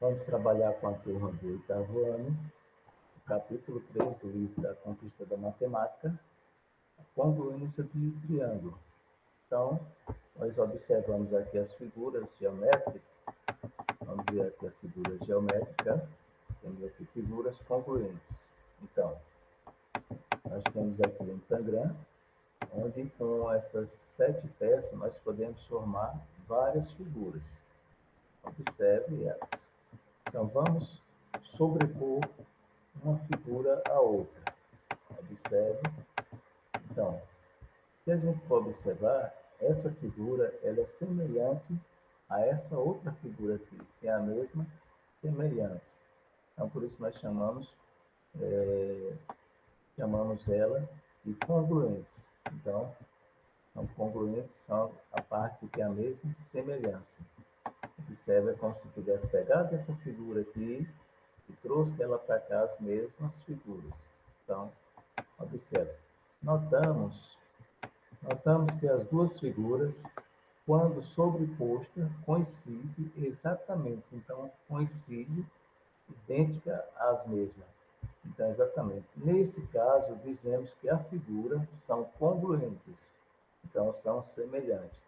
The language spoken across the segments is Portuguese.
Vamos trabalhar com a turma do oitavo ano, capítulo 3 do livro da Conquista da Matemática, a congruência de triângulo. Então, nós observamos aqui as figuras geométricas. Vamos ver aqui as figuras geométricas. Temos aqui figuras congruentes. Então, nós temos aqui um tangram, onde com essas 7 peças nós podemos formar várias figuras. Observe elas. Então, vamos sobrepor uma figura à outra. Observe. Então, se a gente for observar, essa figura ela é semelhante a essa outra figura aqui, que é a mesma semelhança. Então, por isso nós chamamos ela de congruentes. Então, são congruentes, são a parte que tem a mesma semelhança. Observe, é como se tivesse pegado essa figura aqui e trouxe ela para cá as mesmas figuras. Então, observe. Notamos que as duas figuras, quando sobreposta, coincidem exatamente. Então, coincide idêntica às mesmas. Então, exatamente. Nesse caso, dizemos que as figuras são congruentes. Então, são semelhantes.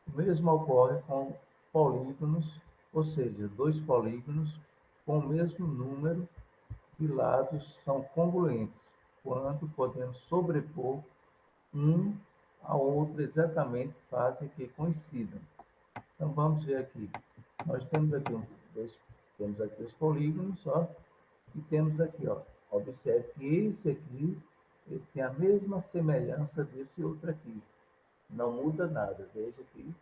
O mesmo ocorre com polígonos, ou seja, dois polígonos com o mesmo número de lados são congruentes, quando podemos sobrepor um ao outro exatamente, fazem que coincidam. Então, vamos ver aqui. Nós temos aqui, temos aqui os polígonos, ó, e temos aqui, ó, observe que esse aqui ele tem a mesma semelhança desse outro aqui. Não muda nada, veja que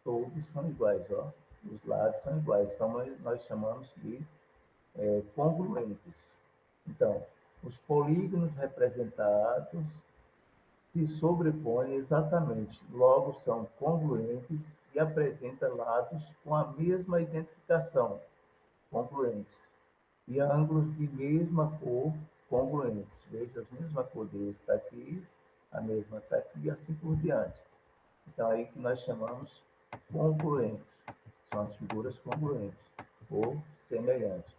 todos são iguais, ó. Os lados são iguais, então nós chamamos de congruentes. Então, os polígonos representados se sobrepõem exatamente, logo são congruentes e apresentam lados com a mesma identificação, congruentes, e ângulos de mesma cor, congruentes. Veja, a mesma cor desse está aqui, a mesma está aqui e assim por diante. Então, aí que nós chamamos congruentes. São as figuras congruentes ou semelhantes.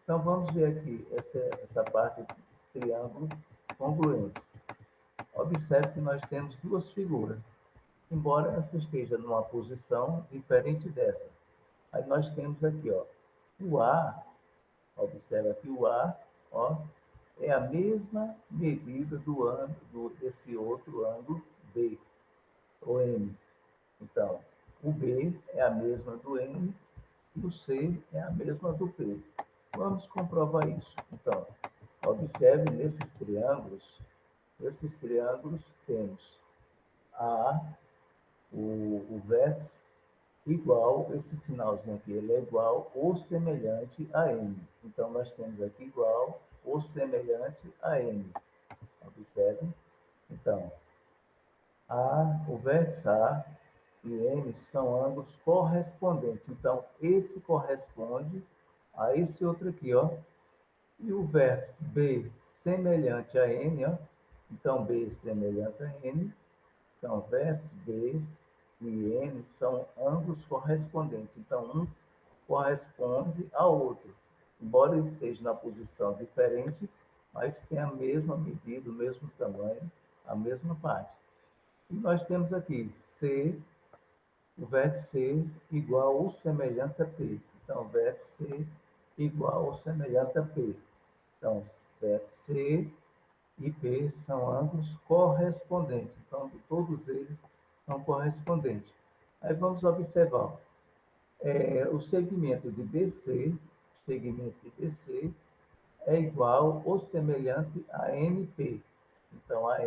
Então, vamos ver aqui essa parte de triângulo congruente. Observe que nós temos duas figuras, embora essa esteja numa posição diferente dessa. Aí nós temos aqui, ó, o A, observe aqui o A, ó, é a mesma medida do ângulo desse outro ângulo B, o M. Então, o B é a mesma do M e o C é a mesma do P. Vamos comprovar isso. Então, observe nesses triângulos temos o vértice igual, esse sinalzinho aqui, ele é igual ou semelhante a M. Então, nós temos aqui igual ou semelhante a M. Observe. Então, o vértice A e M são ângulos correspondentes. Então, esse corresponde a esse outro aqui, ó. E o vértice B semelhante a N, ó. Então, B semelhante a N. Então, vértices B e N são ângulos correspondentes. Então, um corresponde ao outro. Embora ele esteja na posição diferente, mas tem a mesma medida, o mesmo tamanho, a mesma parte. E nós temos aqui o vértice C igual ou semelhante a P. Então, vértice C igual ou semelhante a P. Então, vértice C e P são ângulos correspondentes. Então, todos eles são correspondentes. Aí vamos observar. O segmento de BC é igual ou semelhante a NP. Então, a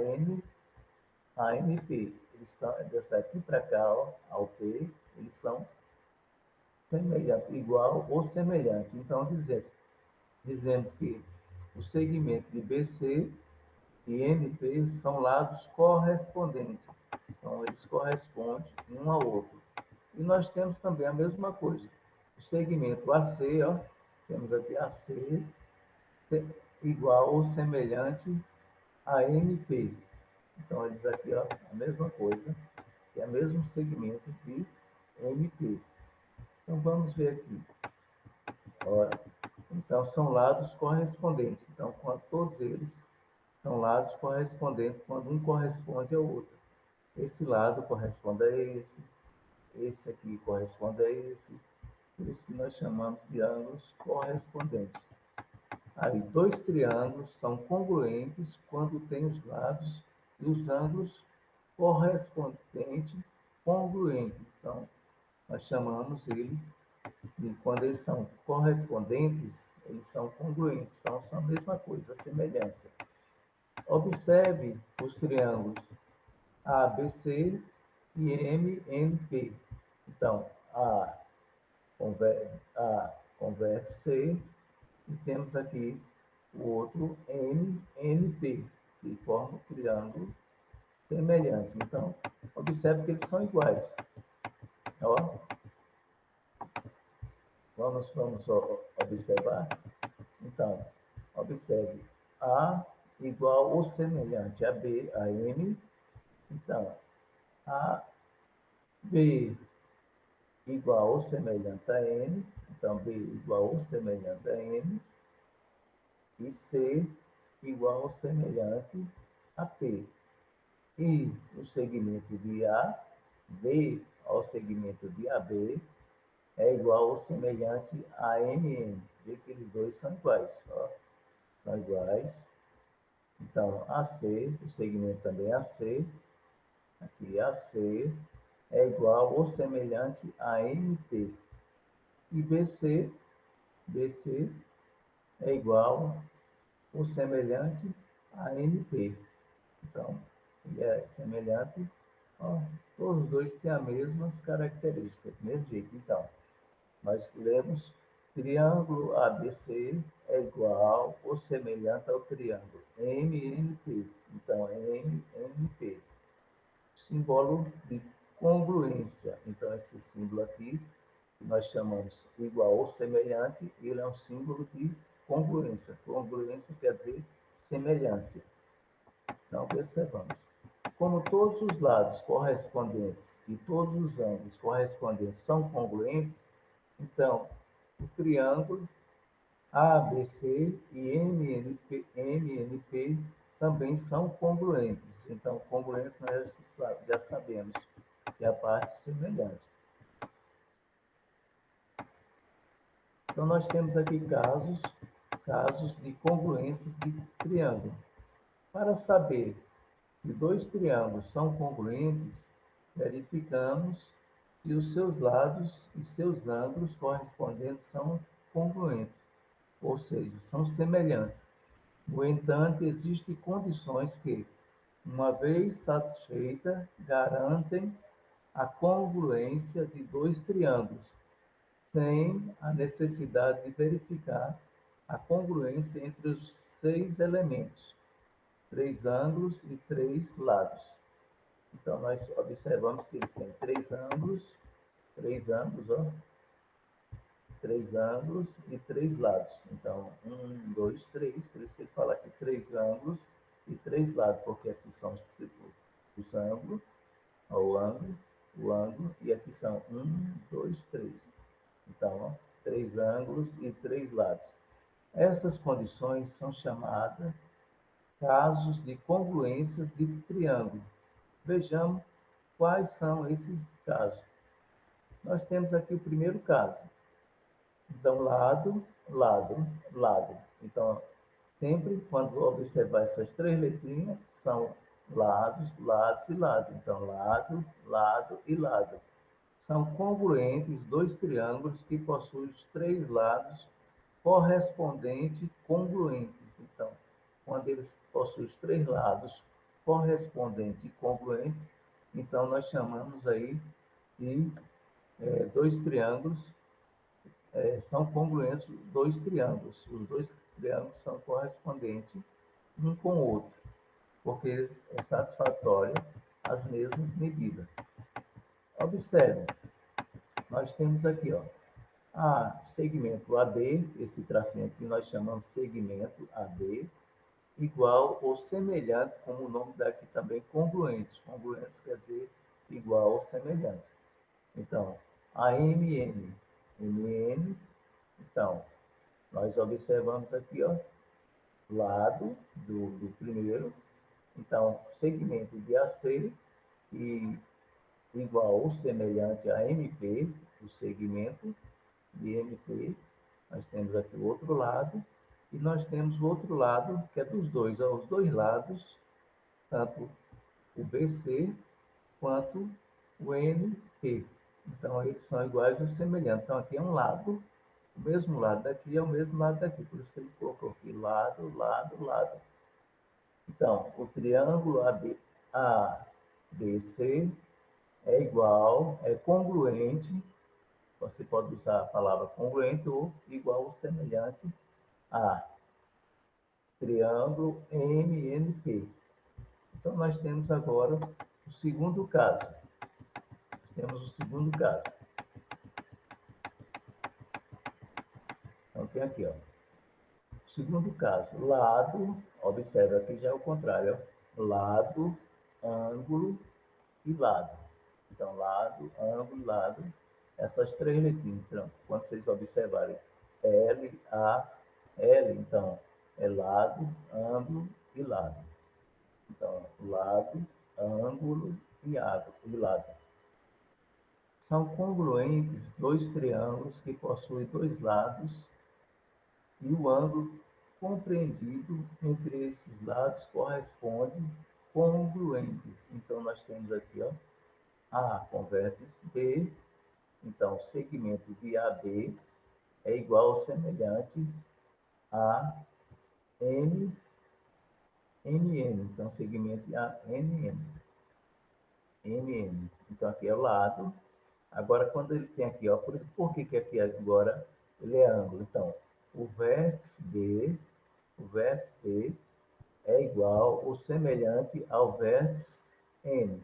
NP, eles estão dessa aqui para cá, ó, ao P, eles são semelhantes, igual ou semelhante. Então, dizemos que o segmento de BC e NP são lados correspondentes. Então, eles correspondem um ao outro. E nós temos também a mesma coisa. O segmento AC, ó, temos aqui AC igual ou semelhante a NP. Então, eles aqui, ó, a mesma coisa, que é o mesmo segmento de NP. Então, vamos ver aqui. Ora, então, são lados correspondentes. Então, quando todos eles são lados correspondentes, quando um corresponde ao outro. Esse lado corresponde a esse aqui corresponde a esse, por isso que nós chamamos de ângulos correspondentes. Aí, dois triângulos são congruentes quando têm os lados e os ângulos correspondentes congruentes. Então, nós chamamos ele de, quando eles são correspondentes, eles são congruentes, são a mesma coisa, a semelhança. Observe os triângulos ABC e MNP. Então, A converte C e temos aqui o outro MNP, que forma um triângulo semelhante. Então, observe que eles são iguais. Ó, vamos observar. Então, observe A igual ou semelhante a B, a M. Então, A, B igual ou semelhante a N. Então, B igual ou semelhante a N. E C igual ou semelhante a P. E o segmento de A, B ao segmento de AB, é igual ou semelhante a MN. Vê que eles dois são iguais. Ó, são iguais. Então, AC, o segmento também é AC, aqui AC, é igual ou semelhante a MP. E BC é igual ou semelhante a NP. Então, ele é semelhante, ó, todos os dois têm as mesmas características, do mesmo jeito. Então, nós lemos triângulo ABC é igual ou semelhante ao triângulo MNP. Então, MNP. Símbolo de congruência. Então, esse símbolo aqui, que nós chamamos igual ou semelhante, ele é um símbolo de congruência. Congruência quer dizer semelhança. Então, observamos. Como todos os lados correspondentes e todos os ângulos correspondentes são congruentes, então, o triângulo ABC e MNP também são congruentes. Então, congruente nós já sabemos que é a parte semelhante. Então, nós temos aqui casos de congruências de triângulo. Para saber se dois triângulos são congruentes, verificamos se os seus lados e seus ângulos correspondentes são congruentes, ou seja, são semelhantes. No entanto, existem condições que, uma vez satisfeitas, garantem a congruência de dois triângulos, sem a necessidade de verificar a congruência entre os seis elementos, três ângulos e três lados. Então, nós observamos que eles têm três ângulos, ó, três ângulos e três lados. Então, um, dois, três, por isso que ele fala aqui três ângulos e três lados, porque aqui são os ângulos, ó, o ângulo, e aqui são um, dois, três. Então, ó, três ângulos e três lados. Essas condições são chamadas casos de congruências de triângulo. Vejamos quais são esses casos. Nós temos aqui o primeiro caso. Então, lado, lado, lado. Então, sempre quando observar essas três letrinhas, são lados, lados e lado. Então, lado, lado e lado. São congruentes dois triângulos que possuem os três lados correspondentes congruentes. Então, quando eles possuem os três lados correspondentes e congruentes, então nós chamamos aí de dois triângulos, são congruentes dois triângulos. Os dois triângulos são correspondentes um com o outro, porque é satisfatório as mesmas medidas. Observe, nós temos aqui, ó, segmento AB, esse tracinho aqui nós chamamos segmento AB, igual ou semelhante, como o nome daqui também, congruentes. Congruentes quer dizer igual ou semelhante. Então, a MN, então, nós observamos aqui, ó, lado do primeiro, então, segmento de AC e igual ou semelhante a MP, o segmento de MP, nós temos aqui o outro lado, e nós temos o outro lado, que é dos dois, ó, os dois lados, tanto o BC quanto o NP. Então, eles são iguais ou semelhantes. Então, aqui é um lado, o mesmo lado daqui é o mesmo lado daqui, por isso que ele colocou aqui lado, lado, lado. Então, o triângulo ABC é igual, é congruente, você pode usar a palavra congruente ou igual ou semelhante a triângulo MNP. Então, nós temos agora o segundo caso. Temos o segundo caso. Então, tem aqui, ó. Segundo caso, lado, observa aqui já é o contrário, ó, lado, ângulo e lado. Então, lado, ângulo, lado, essas três letrinhas. Então, quando vocês observarem L, A, L, então, é lado, ângulo e lado. Então, lado, ângulo e lado. São congruentes dois triângulos que possuem dois lados e o ângulo compreendido entre esses lados corresponde congruentes. Então, nós temos aqui, ó, A com vértice B, então, segmento de AB é igual ou semelhante a NN. Então, segmento de ANN. NN. Então, aqui é o lado. Agora, quando ele tem aqui, ó, por que aqui agora ele é ângulo? Então, o vértice B é igual ou semelhante ao vértice N.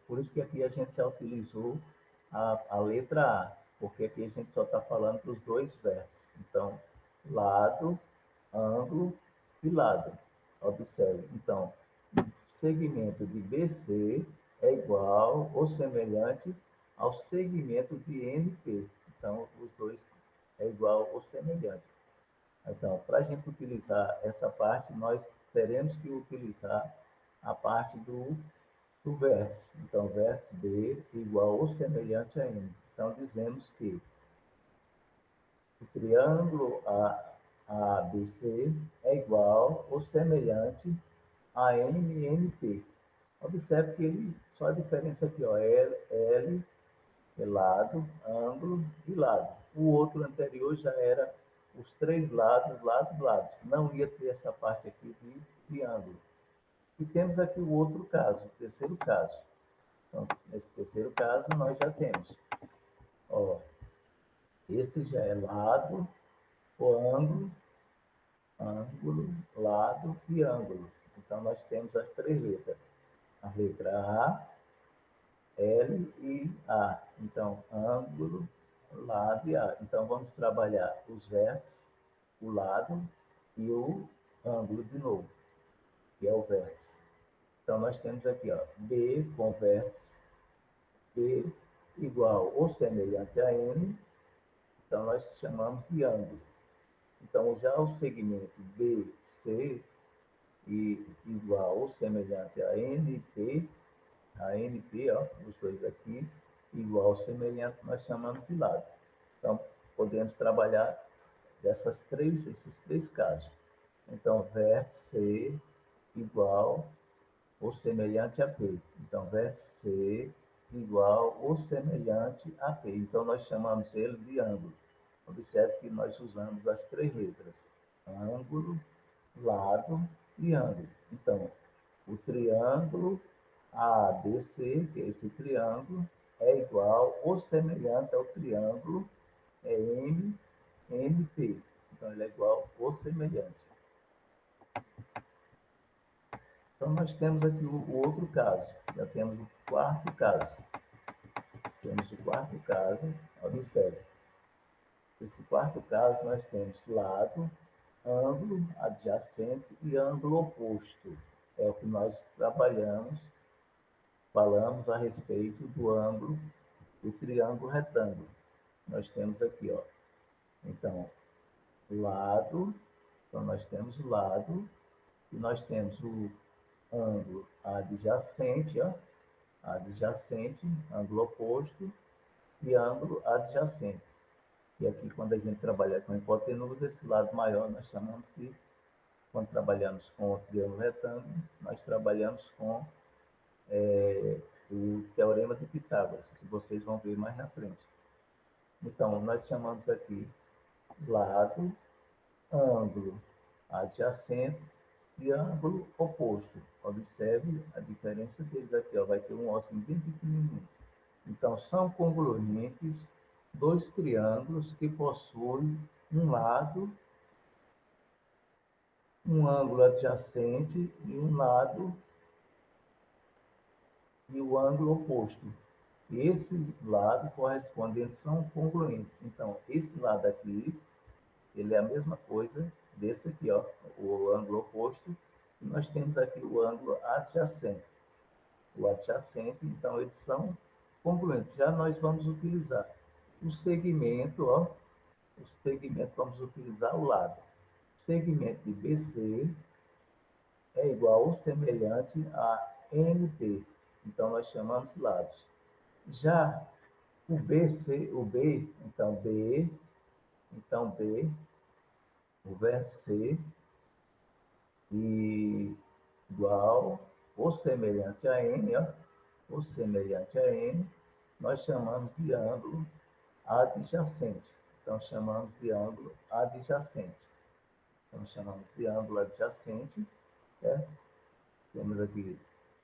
Por isso que aqui a gente já utilizou a letra A, porque aqui a gente só está falando dos dois vértices. Então, lado, ângulo e lado. Observe. Então, o segmento de BC é igual ou semelhante ao segmento de NP. Então, os dois é igual ou semelhante. Então, para a gente utilizar essa parte, nós teremos que utilizar a parte do vértice. Então, vértice B igual ou semelhante a N. Então, dizemos que o triângulo ABC é igual ou semelhante a NP. Observe que ele, só a diferença aqui, ó, L é lado, ângulo e lado. O outro anterior já era os três lados, lados, lados. Não ia ter essa parte aqui de triângulo. E temos aqui o outro caso, o terceiro caso. Então, nesse terceiro caso, nós já temos, ó, esse já é lado, o ângulo, lado e ângulo. Então, nós temos as três letras. A letra A, L e A. Então, ângulo, lado e A. Então, vamos trabalhar os vértices, o lado e o ângulo de novo, que é o vértice. Então, nós temos aqui, ó, B com vértice, B igual ou semelhante a N, então nós chamamos de ângulo. Então, já o segmento BC e igual ou semelhante a NP, ó, os dois aqui, igual ou semelhante, nós chamamos de lado. Então, podemos trabalhar esses três casos. Então, vértice C igual ou semelhante a P. Então, vértice C igual ou semelhante a P. Então, nós chamamos ele de ângulo. Observe que nós usamos as três letras: ângulo, lado e ângulo. Então, o triângulo ABC, que é esse triângulo, é igual ou semelhante ao triângulo MNP. Então, ele é igual ou semelhante. Então, nós temos aqui o outro caso. Já temos o quarto caso. Temos o quarto caso. Observe. Nesse quarto caso, nós temos lado, ângulo adjacente e ângulo oposto. É o que nós trabalhamos, falamos a respeito do ângulo do triângulo retângulo. Nós temos aqui, ó. Então, lado, então nós temos lado, e nós temos o ângulo adjacente, ó, adjacente, ângulo oposto e ângulo adjacente. E aqui, quando a gente trabalha com hipotenusa, esse lado maior nós chamamos de, quando trabalhamos com o triângulo retângulo, nós trabalhamos com o teorema de Pitágoras, que vocês vão ver mais na frente. Então, nós chamamos aqui lado, ângulo adjacente e ângulo oposto. Observe a diferença deles aqui, ó, vai ter um ossinho bem pequenininho. Então, são congruentes dois triângulos que possuem um lado, um ângulo adjacente e um lado e o ângulo oposto. E esse lado correspondente são congruentes. Então, esse lado aqui, ele é a mesma coisa desse aqui, ó, o ângulo oposto. E nós temos aqui o ângulo adjacente. O adjacente, então, eles são congruentes. Já nós vamos utilizar o segmento, ó, o segmento, vamos utilizar o lado. O segmento de BC é igual ou semelhante a NP. Então, nós chamamos lados. Já o BC, o B, então B, o vértice C, e igual ou semelhante a N, ó, ou semelhante a N, nós chamamos de ângulo adjacente. Então, chamamos de ângulo adjacente. Então, chamamos de ângulo adjacente, certo? Temos aqui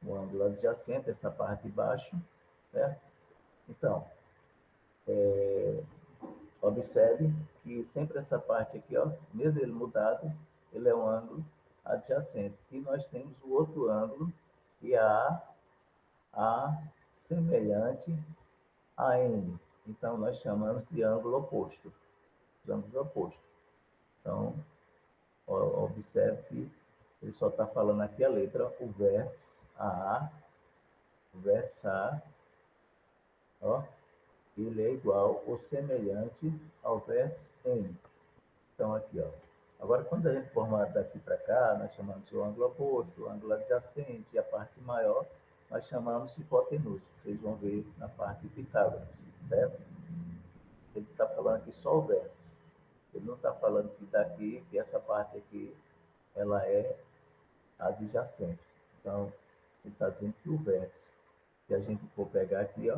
o ângulo adjacente, essa parte de baixo, certo? Então, observe que sempre essa parte aqui, ó, mesmo ele mudado, ele é um ângulo adjacente. E nós temos o outro ângulo, que é a semelhante a N. Então, nós chamamos de ângulo oposto. Ângulo oposto. Então, observe que ele só está falando aqui a letra, o vértice A, ó, ele é igual ou semelhante ao vértice N. Então, aqui, ó. Agora, quando a gente formar daqui para cá, nós chamamos o ângulo oposto, o ângulo adjacente e a parte maior, nós chamamos de hipotenusa. Vocês vão ver na parte de Pitágoras, certo? Ele está falando aqui só o vértice. Ele não está falando que daqui, que essa parte aqui, ela é adjacente. Então, ele está dizendo que o vértice, se a gente for pegar aqui, ó,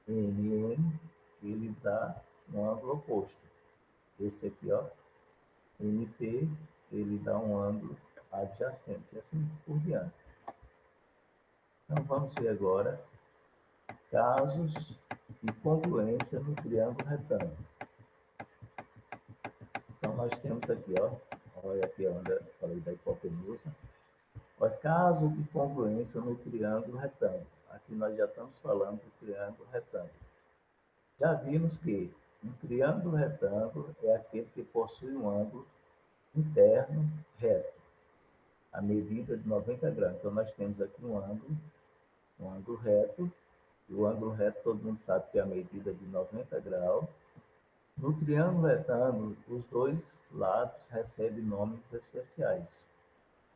NN, ele dá um ângulo oposto. Esse aqui, ó, NP, ele dá um ângulo adjacente, assim por diante. Então, vamos ver agora casos de congruência no triângulo retângulo. Então, nós temos aqui, ó, olha aqui onde eu falei da hipotenusa. Olha, caso de congruência no triângulo retângulo. Aqui nós já estamos falando do triângulo retângulo. Já vimos que um triângulo retângulo é aquele que possui um ângulo interno reto, a medida de 90 graus. Então, nós temos aqui um ângulo reto, e o ângulo reto todo mundo sabe que é a medida de 90 graus. No triângulo retângulo, os dois lados recebem nomes especiais.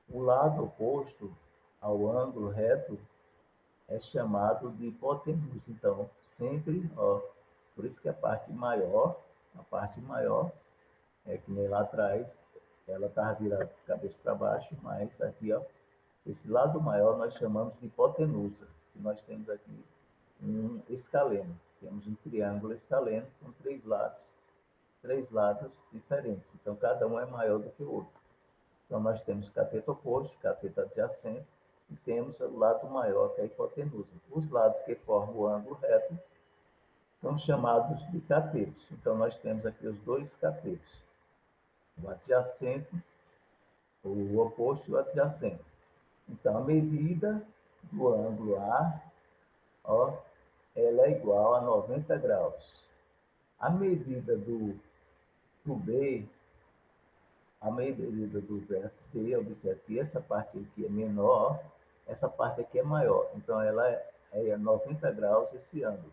O lado oposto ao ângulo reto é chamado de hipotenusa. Então, sempre, ó, por isso que a parte maior, é que nem lá atrás, ela estava virada de cabeça para baixo, mas aqui, ó, esse lado maior nós chamamos de hipotenusa. E nós temos aqui um escaleno. Temos um triângulo escaleno com três lados diferentes. Então, cada um é maior do que o outro. Então, nós temos cateto oposto, cateto adjacente, e temos o lado maior, que é a hipotenusa. Os lados que formam o ângulo reto são chamados de catetos. Então, nós temos aqui os dois catetos, o adjacente, o oposto e o adjacente. Então, a medida do ângulo A, ó, ela é igual a 90 graus. A medida do B, a medida do vértice B, observe que essa parte aqui é menor, essa parte aqui é maior. Então, ela é 90 graus esse ângulo.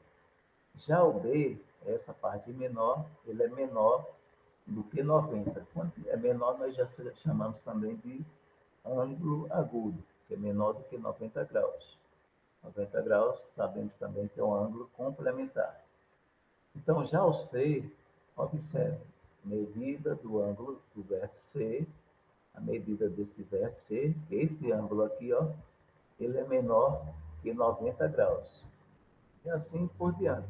Já o B, essa parte menor, ele é menor do que 90. Quando é menor, nós já chamamos também de ângulo agudo, que é menor do que 90 graus. 90 graus, sabemos também que é um ângulo complementar. Então, já o C, observe, medida do ângulo do vértice C, a medida desse vértice C, que esse ângulo aqui, ó, ele é menor que 90 graus. E assim por diante.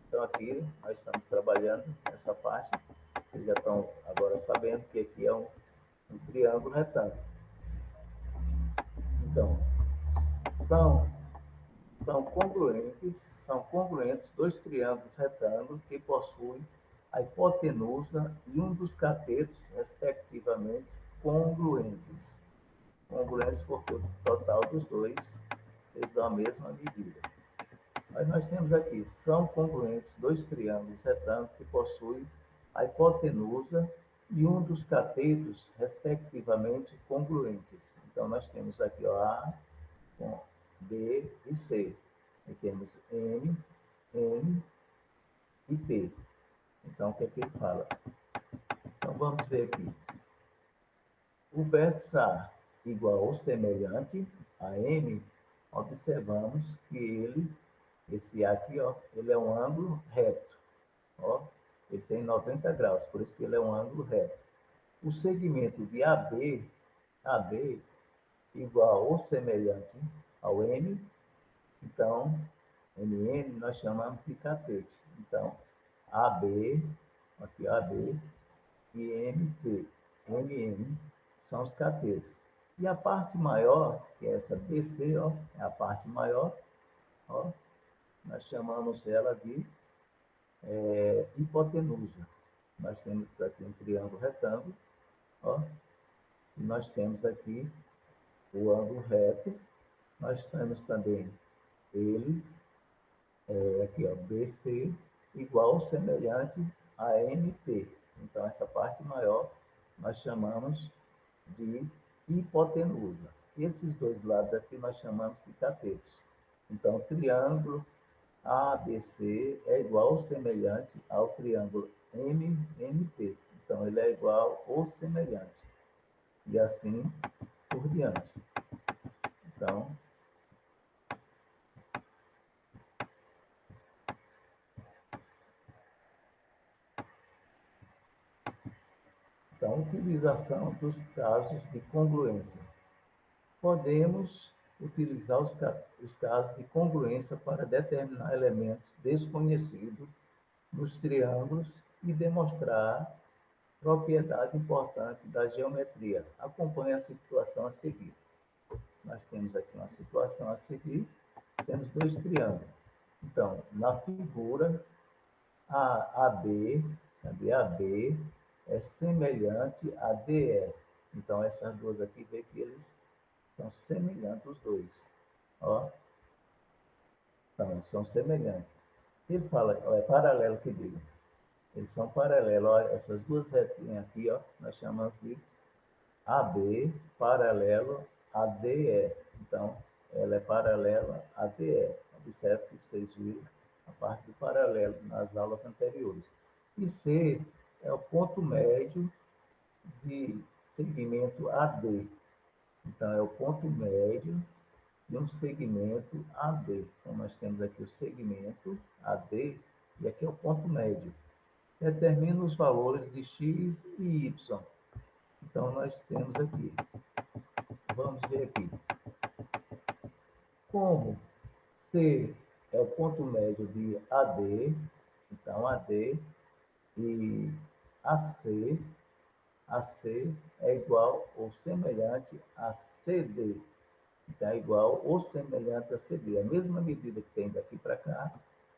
Então, aqui nós estamos trabalhando essa parte. Vocês já estão agora sabendo que aqui é um triângulo retângulo. Então, são, são congruentes dois triângulos retângulos que possuem a hipotenusa e um dos catetos, respectivamente, congruentes. Congruentes porque o total dos dois, eles dão a mesma medida. Mas nós temos aqui, são congruentes dois triângulos retângulos que possuem a hipotenusa e um dos catetos, respectivamente, congruentes. Então, nós temos aqui ó, A com B e C. E temos M, N e P. Então, o que é que ele fala? Então, vamos ver aqui. O vértice A igual ou semelhante a M, observamos que esse A aqui, ó, ele é um ângulo reto. Ó, ele tem 90 graus, por isso que ele é um ângulo reto. O segmento de AB igual ou semelhante ao M, então, MN nós chamamos de catete. Então, AB, aqui AB, e MP, MM, são os catetos. E a parte maior, que é essa BC, ó, é a parte maior, ó, nós chamamos ela de hipotenusa. Nós temos aqui um triângulo retângulo, ó, e nós temos aqui o ângulo reto, nós temos também ele, aqui ó, BC, igual ou semelhante a MP. Então, essa parte maior nós chamamos de hipotenusa. Esses dois lados aqui nós chamamos de catetos. Então, o triângulo ABC é igual ou semelhante ao triângulo MNP. Então, ele é igual ou semelhante. E assim por diante. Então, utilização dos casos de congruência. Podemos utilizar os casos de congruência para determinar elementos desconhecidos nos triângulos e demonstrar propriedade importante da geometria. Acompanhe a situação a seguir. Nós temos aqui uma situação a seguir, temos dois triângulos. Então, na figura, a AB, cadê AB, é semelhante a DE. Então, essas duas aqui, vê que eles são semelhantes os dois. Ó, então, são semelhantes. Ele fala, ó, é paralelo que diga. Eles são paralelos. Ó, essas duas retinhas aqui, ó, nós chamamos de AB paralelo a DE. Então, ela é paralela a DE. Observe que vocês viram a parte do paralelo nas aulas anteriores. E C é o ponto médio de segmento AD. Então, é o ponto médio de um segmento AD. Então, nós temos aqui o segmento AD e aqui é o ponto médio. Determina os valores de x e y. Então, nós temos aqui. Vamos ver aqui. Como C é o ponto médio de AD, então AD e AC, AC é igual ou semelhante a CD. Então, é igual ou semelhante a CD. A mesma medida que tem daqui para cá,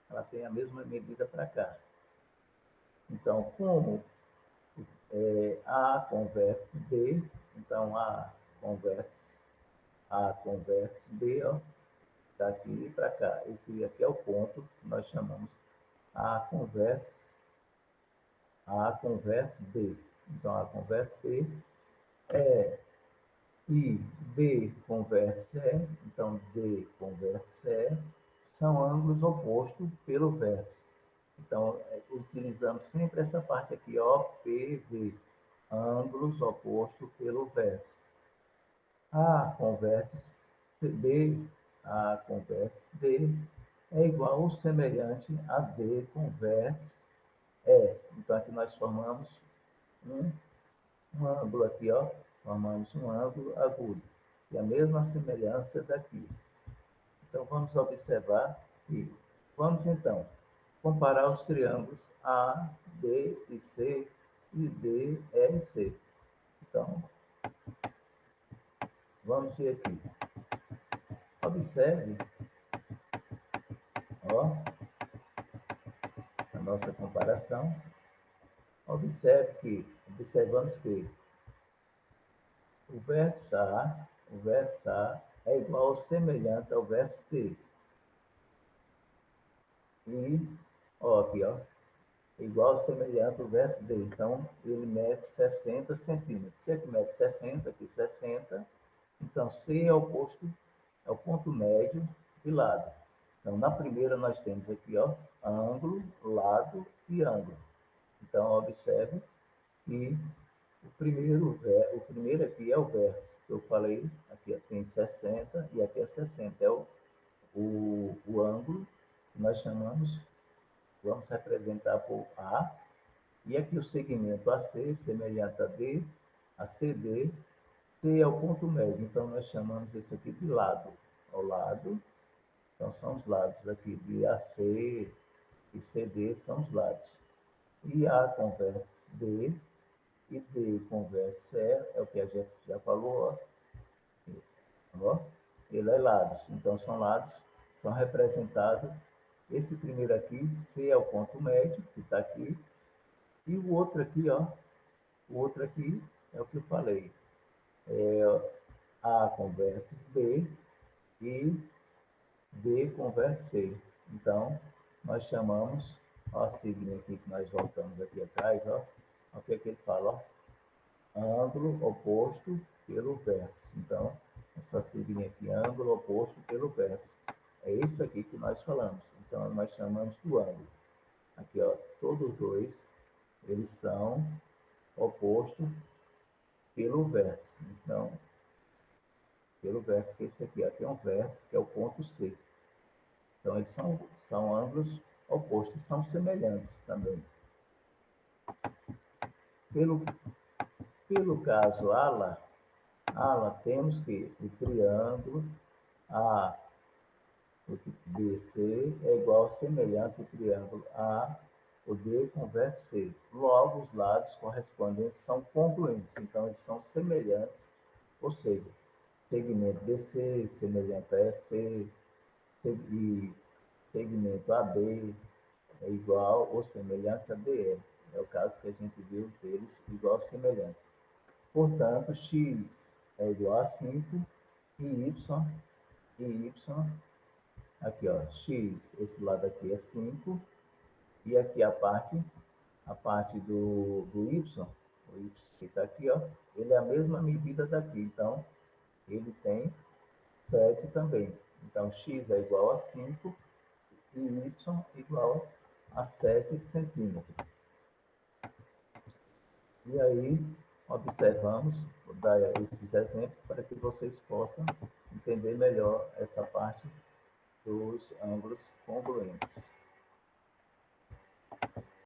ela tem a mesma medida para cá. Então, como A converte B, então A converte B, ó, daqui para cá. Esse aqui é o ponto que nós chamamos A converte B. Então, A converte B e B converte C, então D converte C, são ângulos opostos pelo vértice. Então, utilizamos sempre essa parte aqui, OPV, ângulos opostos pelo vértice. A com vértice B, A com vértice D, é igual ou semelhante a D com vértice E. Então, aqui nós formamos um ângulo aqui, ó, formamos um ângulo agudo. E a mesma semelhança daqui. Então, vamos observar que, vamos então comparar os triângulos A, B e C e D, E e C. Então, vamos ver aqui. Observe, ó, a nossa comparação. Observamos que o vértice A é igual ou semelhante ao vértice D. E, ó, aqui, ó, igual ou semelhante ao vértice D. Então, ele mede 60 centímetros. Se aqui mede 60, aqui 60, então C é oposto, é o ponto médio de lado. Então, na primeira nós temos aqui, ó, ângulo, lado e ângulo. Então, observe que o primeiro aqui é o vértice, que eu falei, aqui tem 60 e aqui é 60, é o ângulo que nós chamamos, vamos representar por A, e aqui o segmento AC, semelhante a D, a CD, C é o ponto médio, então nós chamamos esse aqui de lado, ao lado, então são os lados aqui de AC e CD são os lados. E A com vértice D, e D com vértice E, é o que a gente já falou, ó, ele é lados, então são lados, são representados, esse primeiro aqui, C é o ponto médio, que está aqui, e o outro aqui, ó, o outro aqui é o que eu falei, A com vértice B e D com vértice C. Então, nós chamamos, ó, a sigla aqui que nós voltamos aqui atrás, ó, o que é que ele fala, ó? Ângulo oposto pelo vértice. Então, essa sigla aqui, ângulo oposto pelo vértice. É isso aqui que nós falamos. Então, nós chamamos do ângulo. Aqui, ó, todos dois, eles são opostos pelo vértice. Então, pelo vértice, que esse aqui, ó, tem um vértice, que é o ponto C. Então, eles são ângulos opostos, são semelhantes também. Pelo caso ala, temos que o triângulo A, o BC é igual semelhante ao triângulo A, o D com vértice C. Logo, os lados correspondentes são congruentes, então eles são semelhantes, ou seja, segmento BC semelhante a EC e segmento AB é igual ou semelhante a DE. É o caso que a gente viu deles igual ou semelhante. Portanto, x é igual a 5 e y, aqui, ó, x, esse lado aqui é 5, e aqui a parte do y, o y que está aqui, ó, ele é a mesma medida daqui, então ele tem 7 também. Então, x é igual a 5 e y igual a 7 centímetros. E aí, observamos, vou dar esses exemplos para que vocês possam entender melhor essa parte dos ângulos congruentes.